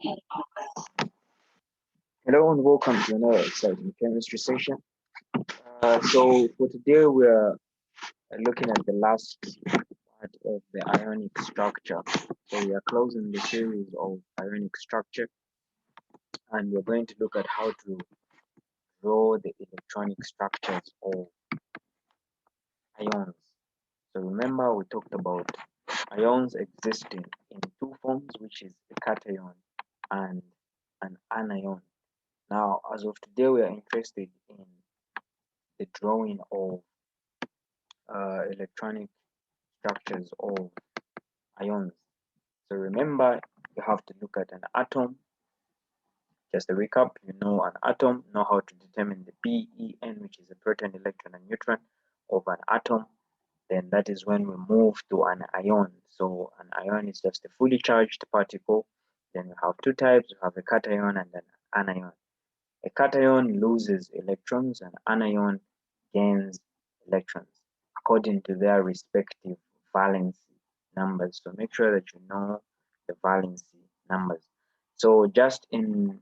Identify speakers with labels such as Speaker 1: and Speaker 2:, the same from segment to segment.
Speaker 1: Hello and welcome to another exciting chemistry session. So for today we're looking at the last part of the ionic structure. So we are closing the series of ionic structure, and we're going to look at how to draw the electronic structures of ions. So remember we talked about ions existing in two forms, which is a cation and an anion. Now, as of today, we are interested in the drawing of electronic structures of ions. So remember, you have to look at an atom. Just a recap, you know an atom, know how to determine the PEN, which is a proton, electron, and neutron of an atom. Then that is when we move to an ion. So an ion is just a fully charged particle. Then we have two types. We have a cation and an anion. A cation loses electrons and anion gains electrons according to their respective valency numbers. So make sure that you know the valency numbers. So just in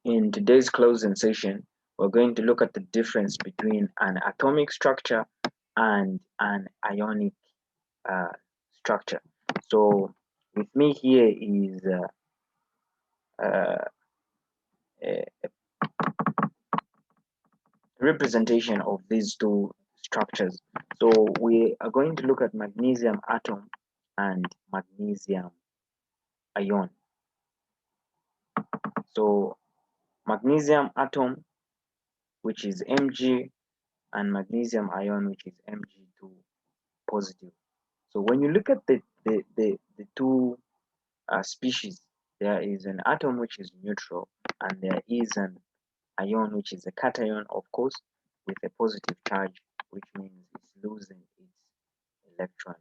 Speaker 1: today's closing session, we're going to look at the difference between an atomic structure and an ionic uh, structure. So with me here is a representation of these two structures. So we are going to look at magnesium atom and magnesium ion. So magnesium atom, which is Mg, and magnesium ion, which is Mg2 positive. So when you look at the two species, there is an atom which is neutral, and there is an ion which is a cation, of course, with a positive charge, which means it's losing electron,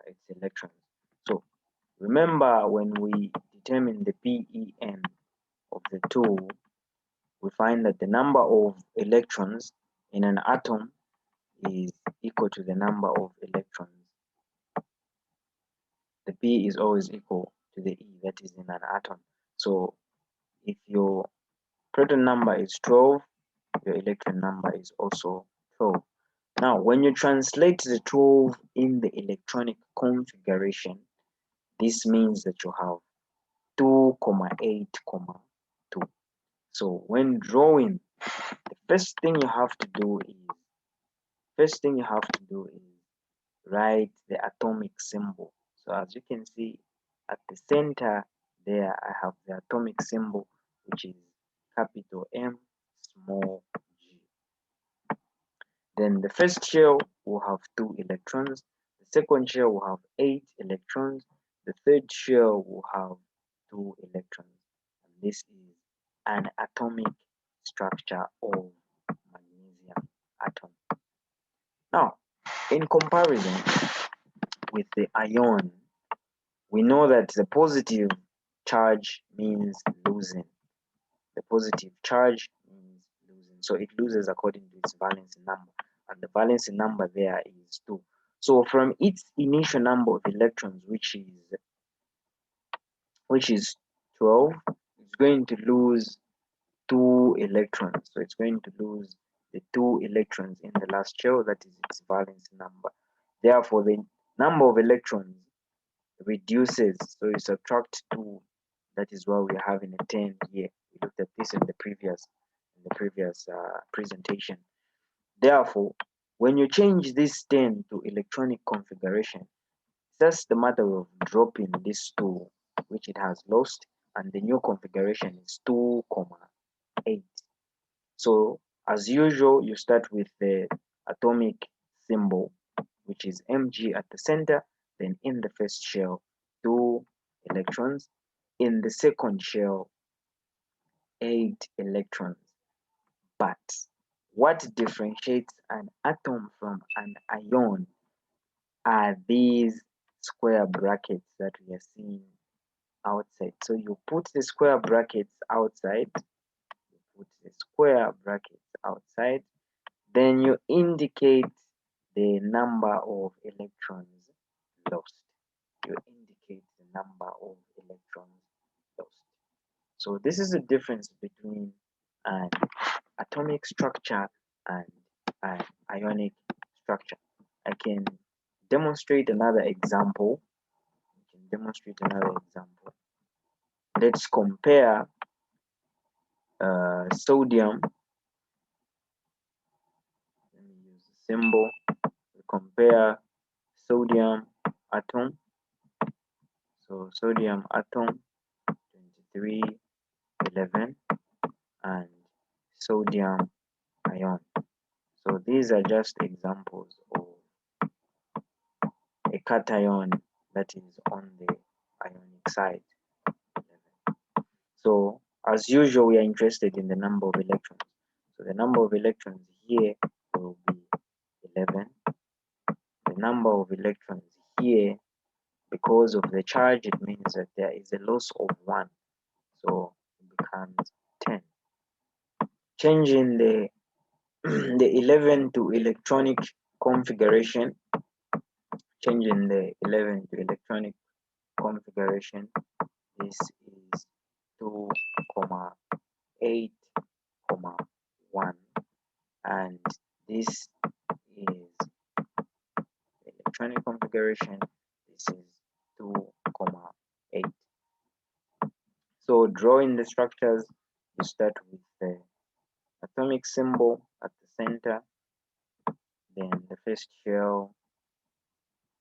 Speaker 1: its electrons. So remember, when we determine the PEN of the two, we find that the number of electrons in an atom is equal to the number of electrons. The P is always equal to the E that is in an atom. So if your proton number is 12, your electron number is also 12. Now, when you translate the 12 in the electronic configuration, this means that you have 2, 8, 2. So when drawing, the first thing you have to do is write the atomic symbol. So as you can see at the center there, I have the atomic symbol, which is capital M, small g. Then the first shell will have 2 electrons, the second shell will have 8 electrons, the third shell will have 2 electrons. And this is an atomic structure of magnesium atom. Now, in comparison with the ion, we know that the positive charge means losing. The positive charge means losing. So it loses according to its valence number. And the valence number there is 2. So from its initial number of electrons, which is 12, it's going to lose 2 electrons. So it's going to lose the 2 electrons in the last shell, that is its valence number. Therefore, the number of electrons reduces. So you subtract 2. That is why we are having a 10 here. We looked at this in the previous presentation. Therefore, when you change this 10 to electronic configuration, it's just the matter of dropping this 2, which it has lost, and the new configuration is 2, 8. So as usual, you start with the atomic symbol, which is Mg at the center. Then in the first shell, 2 electrons. In the second shell, 8 electrons. But what differentiates an atom from an ion are these square brackets that we are seeing outside. So you put the square brackets outside, then you indicate the number of electrons lost. You indicate the number of electrons So this is the difference between an atomic structure and an ionic structure. I can demonstrate another example. Let's compare sodium. Let me use the symbol. We compare sodium atom. So sodium atom 2311 and sodium ion. So these are just examples of a cation that is on the ionic side. So as usual, we are interested in the number of electrons. So the number of electrons here will be 11. The number of electrons here, because of the charge, it means that there is a loss of 1. So it becomes 10. Changing the the 11 to electronic configuration, changing the 11 to electronic configuration, this is 2,8, 1, and this is electronic configuration. This is 2,8. So drawing the structures, you start with the atomic symbol at the center, then the first shell.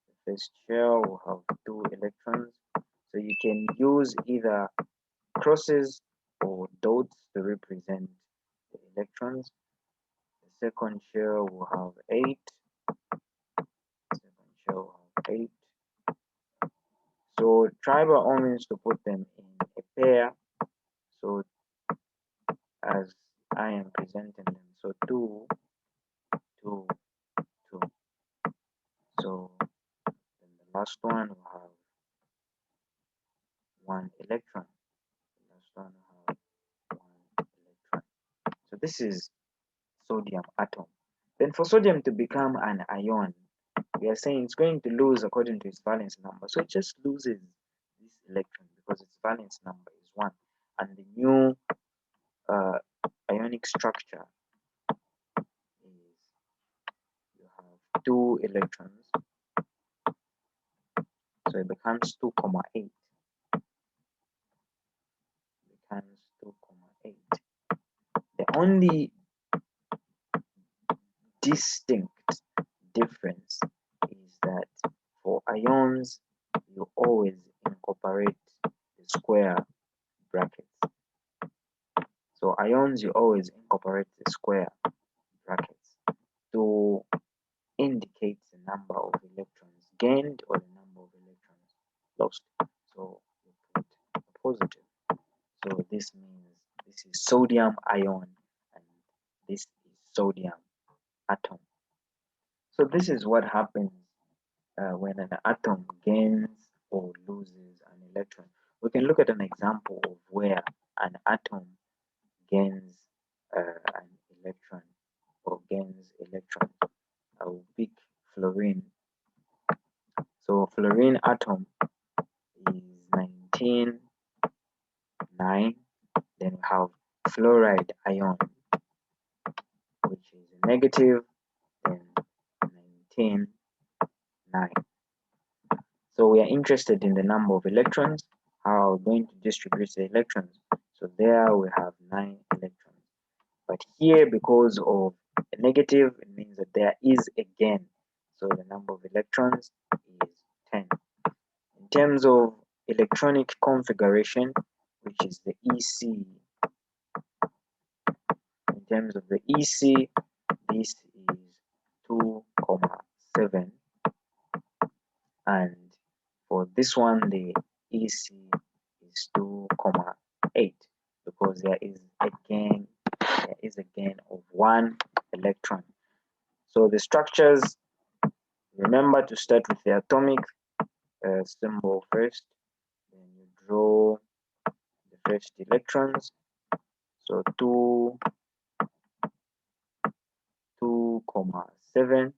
Speaker 1: The first shell will have 2 electrons. So you can use either crosses or dots to represent the electrons. The second shell will have 8. Second shell will have 8. So try by all means to put them in a pair. So as I am presenting them, so 2, 2, 2. So then the last one will have 1 electron. The last one will have 1 electron. So this is sodium atom. Then for sodium to become an ion, we are saying it's going to lose according to its valence number. So it just loses this electron because its valence number is 1. And the new ionic structure is you have 2 electrons. So it becomes 2,8. Becomes 2,8. The only distinct difference is that for ions, you always incorporate the square brackets. So ions, you always incorporate the square brackets to indicate the number of electrons gained or the number of electrons lost. So you put a positive. So this means this is sodium ion and this is sodium atom. So this is what happens when an atom gains or loses an electron. We can look at an example of where an atom gains an electron or gains electrons. I will pick fluorine. So fluorine atom is 19, 9. Then we have fluoride ion, which is negative, then 19, 9. So we are interested in the number of electrons, how we're going to distribute the electrons. So there we have 9 electrons. But here, because of a negative, it means that there is a gain. So the number of electrons is 10. In terms of electronic configuration, which is the EC, in terms of the EC, this is 2,7. And for this one, the EC is 2,8 because there is a gain of 1 electron. So the structures, remember to start with the atomic symbol first, then you draw the first electrons. So 2,7.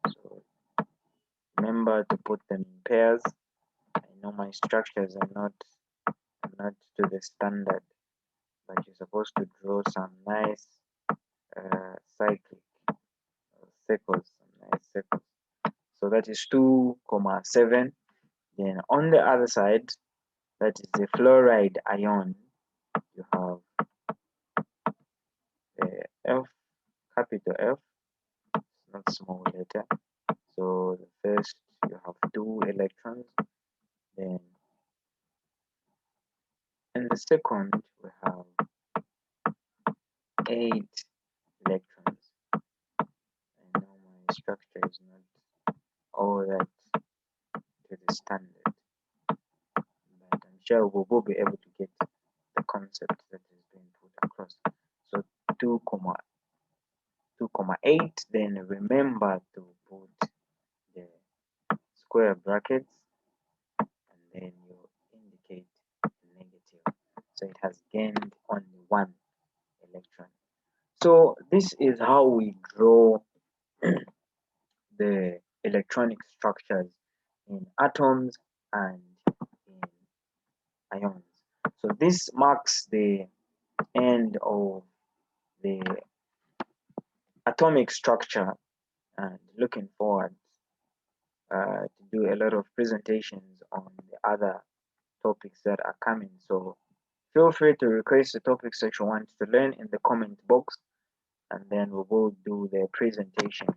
Speaker 1: So remember to put them in pairs. I know my structures are not to the standard, but you're supposed to draw some nice cyclic circles, some nice circles. So that is 2,7. Then on the other side, that is the fluoride ion, you have F, capital F, it's not small letter. So the first, you have 2 electrons. Then in the second, we have 8 electrons. I know my structure is not all that to the standard, but I'm sure we will be able to get the concept that is being put across. So 2,8, then remember to put the square brackets and then you indicate negative. So it has gained only 1 electron. So this is how we draw the electronic structures in atoms and in ions. So this marks the end of the atomic structure, and looking forward to do a lot of presentations on the other topics that are coming. So feel free to request the topics that you want to learn in the comment box, and then we will do the presentation